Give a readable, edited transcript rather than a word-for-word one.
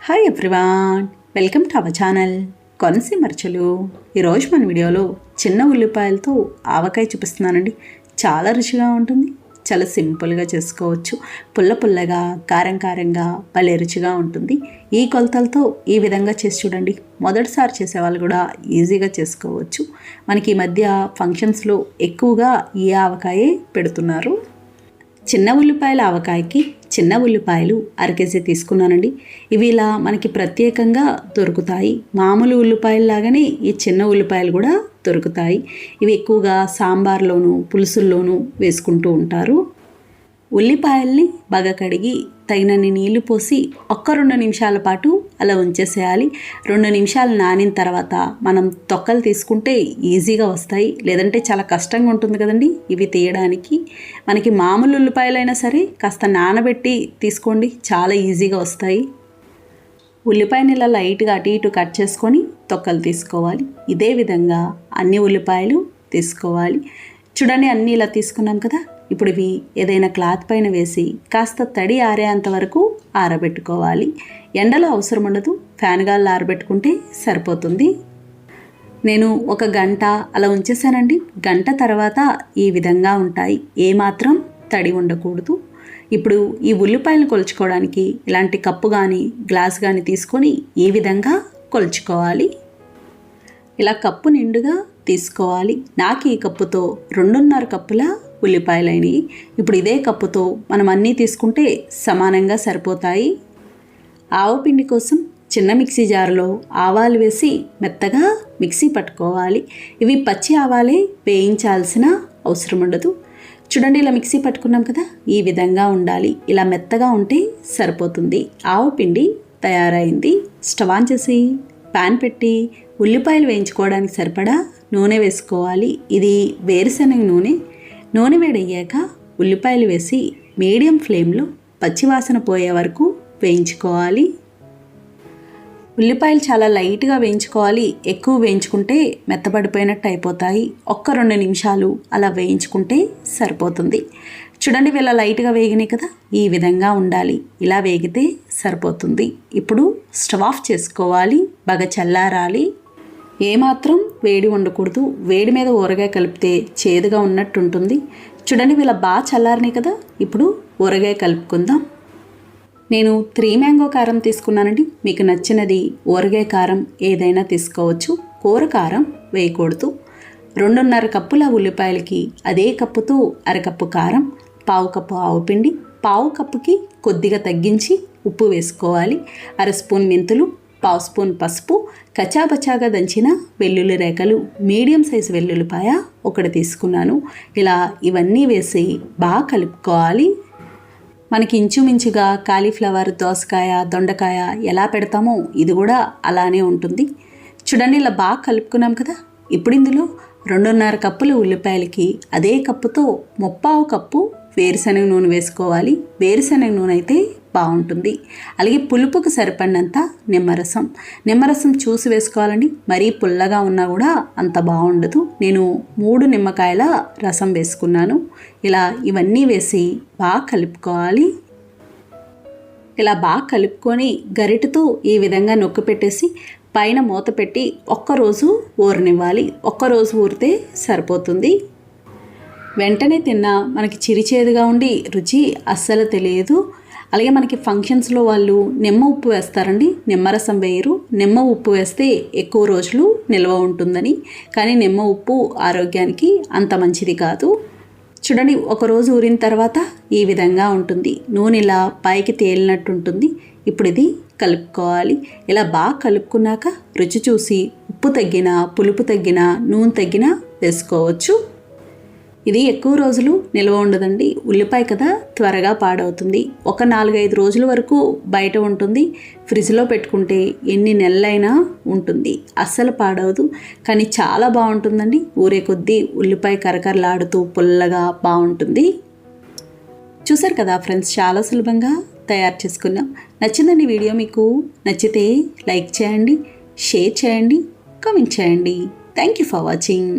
Hi everyone, welcome to our channel Konaseema రుచులు. ఈరోజు మన వీడియోలో చిన్న ఉల్లిపాయలతో ఆవకాయ చూపిస్తున్నానండి. చాలా రుచిగా ఉంటుంది, చాలా సింపుల్గా చేసుకోవచ్చు. పుల్ల పుల్లగా, కారం కారంగా భలే రుచిగా ఉంటుంది. ఈ కొలతలతో ఈ విధంగా చేసి చూడండి. మొదటిసారి చేసేవాళ్ళు కూడా ఈజీగా చేసుకోవచ్చు. మనకి ఈ మధ్య ఫంక్షన్స్లో ఎక్కువగా ఈ ఆవకాయే పెడుతున్నారు. చిన్న ఉల్లిపాయల ఆవకాయకి చిన్న ఉల్లిపాయలు 1/2 కేజీ తీసుకున్నానండి. ఇవి ఇలా మనకి ప్రత్యేకంగా దొరుకుతాయి. మామూలు ఉల్లిపాయల్లాగానే ఈ చిన్న ఉల్లిపాయలు కూడా దొరుకుతాయి. ఇవి ఎక్కువగా సాంబార్లోను, పులుసుల్లోనూ వేసుకుంటూ ఉంటారు. ఉల్లిపాయల్ని బాగా కడిగి తగినన్ని నీళ్లు పోసి 1-2 నిమిషాల పాటు అలా ఉంచేసేయాలి. 2 నిమిషాలు నానిన తర్వాత మనం తొక్కలు తీసుకుంటే ఈజీగా వస్తాయి. లేదంటే చాలా కష్టంగా ఉంటుంది కదండి ఇవి తీయడానికి. మనకి మామూలు ఉల్లిపాయలైనా సరే కాస్త నానబెట్టి తీసుకోండి, చాలా ఈజీగా వస్తాయి. ఉల్లిపాయని ఇలా లైట్గా అటు ఇటు కట్ చేసుకొని తొక్కలు తీసుకోవాలి. ఇదే విధంగా అన్ని ఉల్లిపాయలు తీసుకోవాలి. చూడండి, అన్నీ ఇలా తీసుకున్నాం కదా. ఇప్పుడు ఇవి ఏదైనా క్లాత్ పైన వేసి కాస్త తడి ఆరేంత వరకు ఆరబెట్టుకోవాలి. ఎండలో అవసరం ఉండదు, ఫ్యాన్ గాల్లో ఆరబెట్టుకుంటే సరిపోతుంది. నేను 1 గంట అలా ఉంచేసానండి. గంట తర్వాత ఈ విధంగా ఉంటాయి, ఏమాత్రం తడి ఉండకూడదు. ఇప్పుడు ఈ ఉల్లిపాయలను కొలుచుకోవడానికి ఇలాంటి కప్పు కానీ గ్లాస్ కానీ తీసుకొని ఈ విధంగా కొలుచుకోవాలి. ఇలా కప్పు నిండుగా తీసుకోవాలి. నాకు ఈ కప్పుతో 2.5 కప్పుల ఉల్లిపాయలు అయినాయి. ఇప్పుడు ఇదే కప్పుతో మనం అన్నీ తీసుకుంటే సమానంగా సరిపోతాయి. ఆవపిండి కోసం చిన్న మిక్సీ జారులో ఆవాలు వేసి మెత్తగా మిక్సీ పట్టుకోవాలి. ఇవి పచ్చి ఆవాలే, వేయించాల్సిన అవసరం ఉండదు. చూడండి, ఇలా మిక్సీ పట్టుకున్నాం కదా, ఈ విధంగా ఉండాలి. ఇలా మెత్తగా ఉంటే సరిపోతుంది. ఆవపిండి తయారైంది. స్టవ్ ఆన్ చేసి పాన్ పెట్టి ఉల్లిపాయలు వేయించుకోవడానికి సరిపడా నూనె వేసుకోవాలి. ఇది వేరుశనగ నూనె. నూనె వేడయ్యాక ఉల్లిపాయలు వేసి మీడియం ఫ్లేమ్లో పచ్చివాసన పోయే వరకు వేయించుకోవాలి. ఉల్లిపాయలు చాలా లైట్గా వేయించుకోవాలి. ఎక్కువ వేయించుకుంటే మెత్తబడిపోయినట్టు అయిపోతాయి. 1-2 నిమిషాలు అలా వేయించుకుంటే సరిపోతుంది. చూడండి, ఇలా లైట్గా వేగినాయి కదా, ఈ విధంగా ఉండాలి. ఇలా వేగితే సరిపోతుంది. ఇప్పుడు స్టవ్ ఆఫ్ చేసుకోవాలి. బాగా చల్లారాలి. ఏమాత్రం వేడి ఉండకూడదు. వేడి మీద ఊరగాయ కలిపితే చేదుగా ఉన్నట్టు ఉంటుంది. చూడండి, ఇలా బాగా చల్లారినాయి కదా. ఇప్పుడు ఊరగాయ కలుపుకుందాం. నేను 3 మ్యాంగో కారం తీసుకున్నానండి. మీకు నచ్చినది ఊరగాయ కారం ఏదైనా తీసుకోవచ్చు. కూర కారం వేయకూడదు. 2.5 కప్పుల ఉల్లిపాయలకి అదే కప్పుతో 1/2 కప్పు కారం, 1/4 కప్పు ఆవుపిండి, 1/4 కప్పుకి కొద్దిగా తగ్గించి ఉప్పు వేసుకోవాలి. 1/2 స్పూన్ మెంతులు, 1/2 స్పూన్ పసుపు, కచాబచాగా దంచిన వెల్లుల్లి రేఖలు, మీడియం సైజు వెల్లుల్లిపాయ 1 తీసుకున్నాను. ఇలా ఇవన్నీ వేసి బాగా కలుపుకోవాలి. మనకి ఇంచుమించుగా కాలీఫ్లవర్, దోసకాయ, దొండకాయ ఎలా పెడతామో ఇది కూడా అలానే ఉంటుంది. చూడండి, ఇలా బాగా కలుపుకున్నాం కదా. ఇప్పుడు ఇందులో 2.5 కప్పుల ఉల్లిపాయలకి అదే కప్పుతో 1/4 కప్పు వేరుశనగ నూనె వేసుకోవాలి. వేరుశనగ నూనె అయితే బాగుంటుంది. అలాగే పులుపుకు సరిపడినంత నిమ్మరసం చూసి వేసుకోవాలండి. మరీ పుల్లగా ఉన్నా కూడా అంత బాగుండదు. నేను 3 నిమ్మకాయల రసం వేసుకున్నాను. ఇలా ఇవన్నీ వేసి బాగా కలుపుకోవాలి. ఇలా బాగా కలుపుకొని గరిటెతో ఈ విధంగా నొక్కి పెట్టేసి పైన మూత పెట్టి 1 రోజు ఊరనివ్వాలి. 1 రోజు ఊరితే సరిపోతుంది. వెంటనే తిన్నా మనకి చిరిచేదుగా ఉండి రుచి అస్సలు తెలియదు. అలాగే మనకి ఫంక్షన్స్లో వాళ్ళు నిమ్మ ఉప్పు వేస్తారండి, నిమ్మరసం వేయరు. నిమ్మ ఉప్పు వేస్తే ఎక్కువ రోజులు నిల్వ ఉంటుందని. కానీ నిమ్మ ఉప్పు ఆరోగ్యానికి అంత మంచిది కాదు. చూడండి, 1 రోజు ఊరిన తర్వాత ఈ విధంగా ఉంటుంది. నూనె ఇలా పైకి తేలినట్టు ఉంటుంది. ఇప్పుడు ఇది కలుపుకోవాలి. ఇలా బాగా కలుపుకున్నాక రుచి చూసి ఉప్పు తగ్గినా, పులుపు తగ్గినా, నూనె తగ్గినా వేసుకోవచ్చు. ఇది ఎక్కువ రోజులు నిల్వ ఉండదండి. ఉల్లిపాయ కదా, త్వరగా పాడవుతుంది. 4-5 రోజుల వరకు బయట ఉంటుంది. ఫ్రిడ్జ్లో పెట్టుకుంటే ఎన్ని నెలలైనా ఉంటుంది, అస్సలు పాడవదు. కానీ చాలా బాగుంటుందండి. ఊరే కొద్దీ ఉల్లిపాయ కరకరలాడుతూ పుల్లగా బాగుంటుంది. చూసారు కదా ఫ్రెండ్స్, చాలా సులభంగా తయారు చేసుకున్నాం. నచ్చిందండి వీడియో? మీకు నచ్చితే లైక్ చేయండి, షేర్ చేయండి, కామెంట్ చేయండి. Thank you for watching.